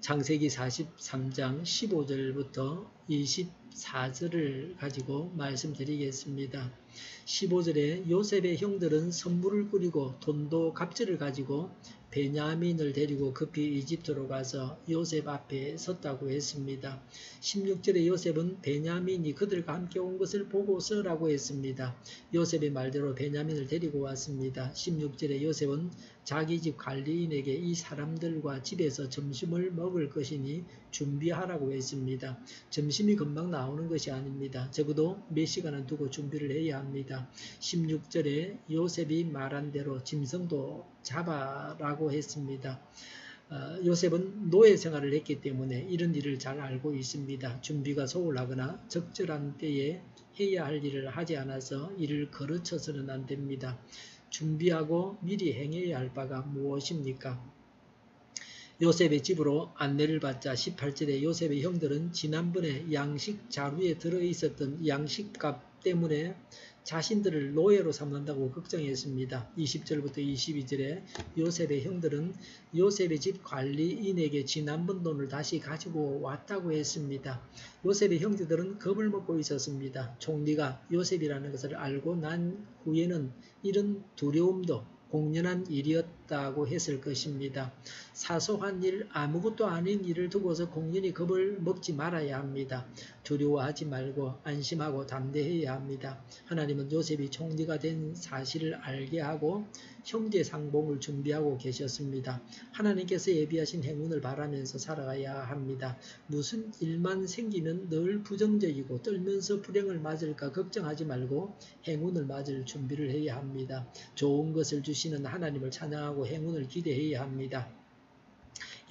창세기 43장 15절부터 24절을 가지고 말씀드리겠습니다. 15절에 요셉의 형들은 선물을 꾸리고 돈도 갑절을 가지고 베냐민을 데리고 급히 이집트로 가서 요셉 앞에 섰다고 했습니다. 16절에 요셉은 베냐민이 그들과 함께 온 것을 보고서라고 했습니다. 요셉의 말대로 베냐민을 데리고 왔습니다. 16절에 요셉은 자기 집 관리인에게 이 사람들과 집에서 점심을 먹을 것이니 준비하라고 했습니다. 점심이 금방 나오는 것이 아닙니다. 적어도 몇 시간은 두고 준비를 해야 합니다. 16절에 요셉이 말한 대로 짐승도 잡아라고 했습니다. 요셉은 노예 생활을 했기 때문에 이런 일을 잘 알고 있습니다. 준비가 소홀하거나 적절한 때에 해야 할 일을 하지 않아서 일을 거르쳐서는 안 됩니다. 준비하고 미리 행해야 할 바가 무엇입니까? 요셉의 집으로 안내를 받자 18절에 요셉의 형들은 지난번에 양식 자루에 들어있었던 양식값 때문에 자신들을 노예로 삼는다고 걱정했습니다. 20절부터 22절에 요셉의 형들은 요셉의 집 관리인에게 지난번 돈을 다시 가지고 왔다고 했습니다. 요셉의 형제들은 겁을 먹고 있었습니다. 총리가 요셉이라는 것을 알고 난 후에는 이런 두려움도 공연한 일이었다고 했을 것입니다. 사소한 일, 아무것도 아닌 일을 두고서 공연히 겁을 먹지 말아야 합니다. 두려워하지 말고 안심하고 담대해야 합니다. 하나님은 요셉이 총리가 된 사실을 알게 하고 형제 상봉을 준비하고 계셨습니다. 하나님께서 예비하신 행운을 바라면서 살아가야 합니다. 무슨 일만 생기면 늘 부정적이고 떨면서 불행을 맞을까 걱정하지 말고 행운을 맞을 준비를 해야 합니다. 좋은 것을 주시는 하나님을 찬양하고 행운을 기대해야 합니다.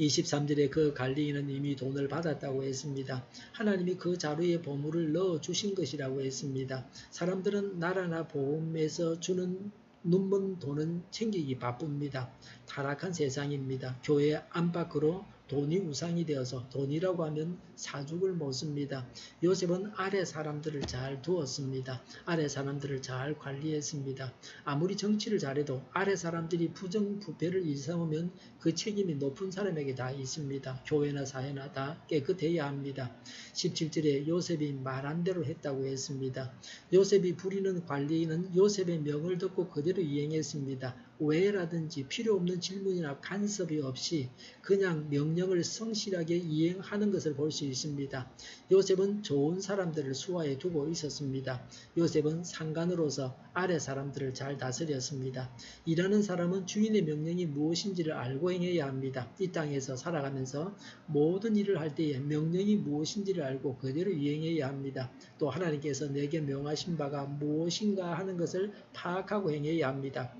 23절에 그 관리인은 이미 돈을 받았다고 했습니다. 하나님이 그 자루에 보물을 넣어 주신 것이라고 했습니다. 사람들은 나라나 보험에서 주는 눈먼 돈은 챙기기 바쁩니다. 타락한 세상입니다. 교회 안팎으로 돈이 우상이 되어서 돈이라고 하면 사죽을 못 씁니다. 요셉은 아래 사람들을 잘 두었습니다. 아래 사람들을 잘 관리했습니다. 아무리 정치를 잘해도 아래 사람들이 부정부패를 일삼으면 그 책임이 높은 사람에게 다 있습니다. 교회나 사회나 다 깨끗해야 합니다. 17절에 요셉이 말한 대로 했다고 했습니다. 요셉이 부리는 관리인은 요셉의 명을 듣고 그대로 이행했습니다. 왜라든지 필요 없는 질문이나 간섭이 없이 그냥 명령을 성실하게 이행하는 것을 볼 수 있습니다. 요셉은 좋은 사람들을 수하에 두고 있었습니다. 요셉은 상관으로서 아래 사람들을 잘 다스렸습니다. 일하는 사람은 주인의 명령이 무엇인지를 알고 행해야 합니다. 이 땅에서 살아가면서 모든 일을 할 때에 명령이 무엇인지를 알고 그대로 이행해야 합니다. 또 하나님께서 내게 명하신 바가 무엇인가 하는 것을 파악하고 행해야 합니다.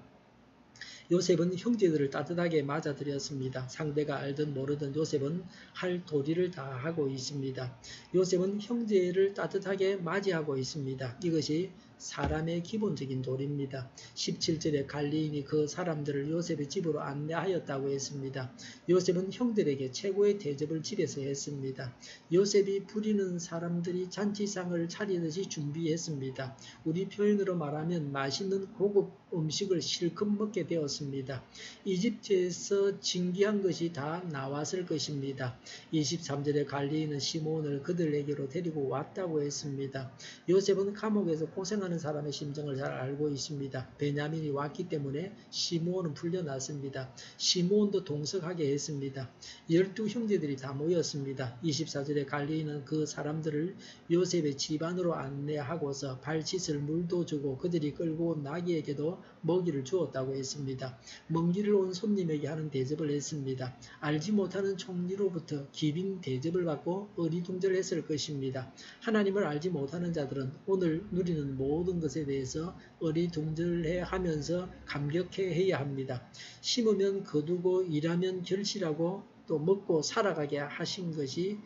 요셉은 형제들을 따뜻하게 맞아들였습니다. 상대가 알든 모르든 요셉은 할 도리를 다 하고 있습니다. 요셉은 형제를 따뜻하게 맞이하고 있습니다. 이것이 사람의 기본적인 도리입니다. 17절에 관리인이 그 사람들을 요셉의 집으로 안내하였다고 했습니다. 요셉은 형들에게 최고의 대접을 집에서 했습니다. 요셉이 부리는 사람들이 잔치상을 차리듯이 준비했습니다. 우리 표현으로 말하면 맛있는 고급 음식을 실컷 먹게 되었습니다. 이집트에서 징기한 것이 다 나왔을 것입니다. 23절에 관리인은 시몬을 그들에게로 데리고 왔다고 했습니다. 요셉은 감옥에서 고생하는 사람의 심정을 잘 알고 있습니다. 베냐민이 왔기 때문에 시몬은 풀려났습니다. 시몬도 동석하게 했습니다. 12 형제들이 다 모였습니다. 24절에 관리인은 그 사람들을 요셉의 집안으로 안내하고서 발 씻을 물도 주고 그들이 끌고 온 나귀에게도 먹이를 주었다고 했습니다. 먼 길을 온 손님에게 하는 대접을 했습니다. 알지 못하는 총리로부터 기빈 대접을 받고 어리둥절했을 것입니다. 하나님을 알지 못하는 자들은 오늘 누리는 모든 것에 대해서 어리둥절해하면서 감격해야 합니다. 심으면 거두고 일하면 결실하고 또 먹고 살아가게 하신 것이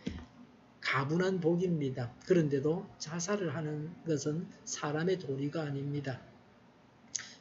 가분한 복입니다. 그런데도 자살을 하는 것은 사람의 도리가 아닙니다.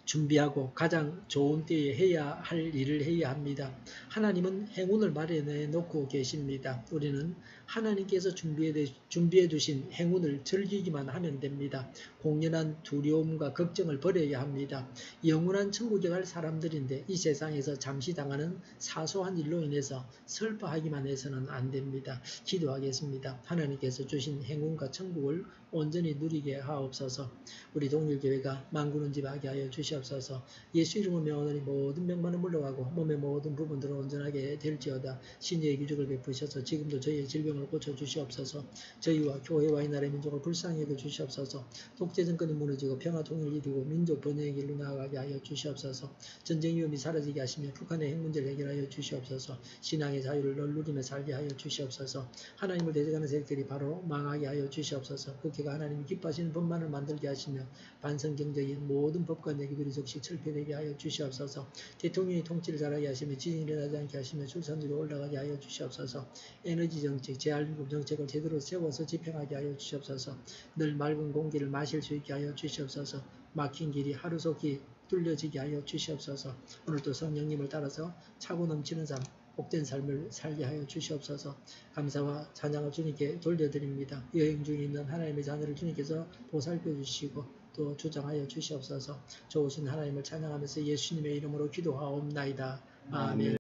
준비하고 가장 좋은 때에 해야 할 일을 해야 합니다. 하나님은 행운을 마련해 놓고 계십니다. 우리는 하나님께서 준비해 두신 행운을 즐기기만 하면 됩니다. 공연한 두려움과 걱정을 버려야 합니다. 영원한 천국에 갈 사람들인데 이 세상에서 잠시 당하는 사소한 일로 인해서 슬퍼하기만 해서는 안 됩니다. 기도하겠습니다. 하나님께서 주신 행운과 천국을 온전히 누리게 하옵소서. 우리 동일교회가 만군은 집하게 하여 주시옵소서. 예수 이름으로 명하노니 모든 병만은 물러가고 몸의 모든 부분들은 온전하게 될지어다. 신의 기적을 베푸셔서 지금도 저희의 질병을 고쳐주시옵소서. 저희와 교회와 이 나라의 민족을 불쌍히 여겨 주시옵소서. 독재 정권이 무너지고 평화 통일이 이루고 민족 번영의 길로 나아가게 하여 주시옵소서. 전쟁 위험이 사라지게 하시며 북한의 핵 문제를 해결하여 주시옵소서. 신앙의 자유를 널 누리며 살게 하여 주시옵소서. 하나님을 대적하는 세력들이 바로 망하게 하여 주시옵소서. 국회가 하나님이 기뻐하시는 법만을 만들게 하시며 반성경제인 모든 법과 내기들이 즉시 철폐되게 하여 주시옵소서. 대통령이 통치를 잘하게 하시며 지진이 일어나지 않게 하시며 출산율이 올라가게 하여 주시옵소서. 에너지 정책, 재활민금 정책을 제대로 세워서 집행하게 하여 주시옵소서. 늘 맑은 공기를 마실 수 있게 하여 주시옵소서. 막힌 길이 하루속히 뚫려지게 하여 주시옵소서. 오늘도 성령님을 따라서 차고 넘치는 삶, 복된 삶을 살게 하여 주시옵소서. 감사와 찬양을 주님께 돌려드립니다. 여행 중에 있는 하나님의 자녀를 주님께서 보살펴 주시고 또 주장하여 주시옵소서. 좋으신 하나님을 찬양하면서 예수님의 이름으로 기도하옵나이다. 아멘.